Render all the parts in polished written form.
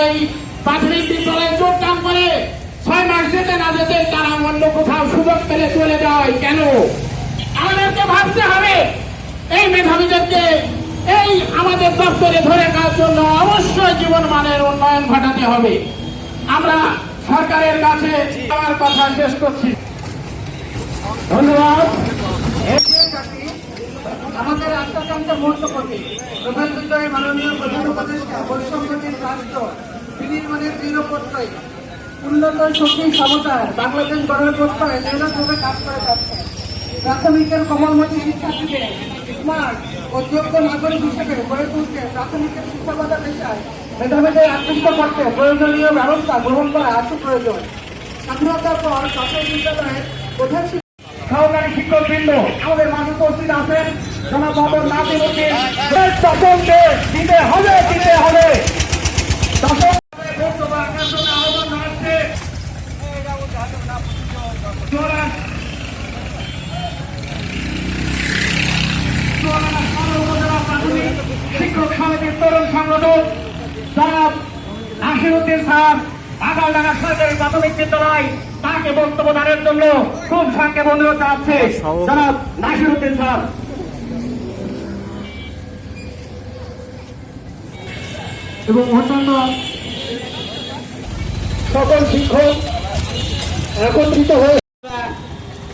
এই প্রাথমিক বিদ্যালয়ে যোগদান করে 6 মাস যেতে না যেতে তারা অন্য কোথাও সুযোগ পেলে চলে যায় কেন? আমাদেরকে ভাবতে হবে। এই মেধাবীদেরকে এই আমাদের দপ্তরে ধরে রাখার জন্য অবশ্যই জীবন মানের উন্নয়ন ঘটাতে হবে। আমরা সরকারের কাছে আমার কথা শেষ করছি। ধন্যবাদ। আমাদের রাষ্ট্রযন্ত্র মুহূর্তপতি প্রধান বিদ্যালয়ের মাননীয় প্রধান উপদেষ্টা বৈষম্যহীন রাষ্ট্র বিনির্মাণের দৃঢ় প্রত্যয় উন্নত শক্তি সমতায় বাংলাদেশ গড়ার প্রত্যয়ে নিরন্তরভাবে কাজ করে যাচ্ছে। প্রাথমিকের কোমলমতি শিক্ষার্থীদের স্মার্ট ও যোগ্য নাগরিক হিসেবে গড়ে তুলতে প্রাথমিকের শিক্ষকতা পেশায় মেধাবীদের আকৃষ্ট করতে প্রয়োজনীয় ব্যবস্থা গ্রহণ করা আশু প্রয়োজন। স্বাধীনতার পর প্রাথমিক বিদ্যালয়ের প্রধান সহকারী শিক্ষকবৃন্দ আমাদের মাঝে উপস্থিত আছেন। জনাব মোহাম্মদ নাসির উদ্দিন দশমকে দিতে হবে দশম বক্তব্য রাখার জন্য আহ্বান জানাচ্ছে প্রাথমিক শিক্ষক সমিতির তরুণ সংগঠক জনাব নাসির উদ্দিন স্যার আগারডাঙ্গা সরকারি প্রাথমিক বিদ্যালয় তাকে বক্তব্য দানের জন্য খুব সংক্ষেপ অনুরোধ জানাচ্ছে জনাব নাসির উদ্দিন স্যার। এবং অন্যান্য সকল শিক্ষক একত্রিত হয়ে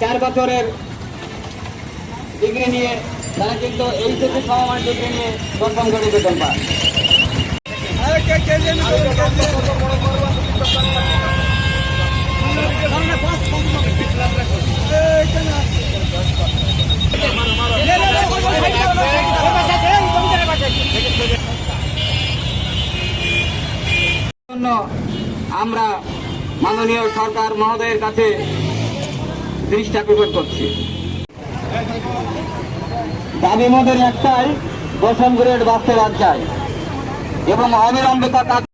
4 বছরের ডিগ্রি নিয়ে তারা কিন্তু এই থেকে সমমান ডিগ্রি নিয়ে প্রথম করে বেতন পায়। আমরা মাননীয় সরকার মহোদয়ের কাছে দৃষ্টি আকর্ষণ করছি। দাবি মোদের একটাই, দশম গ্রেড বাস্তবায়ন চাই এবং অবিলম্বে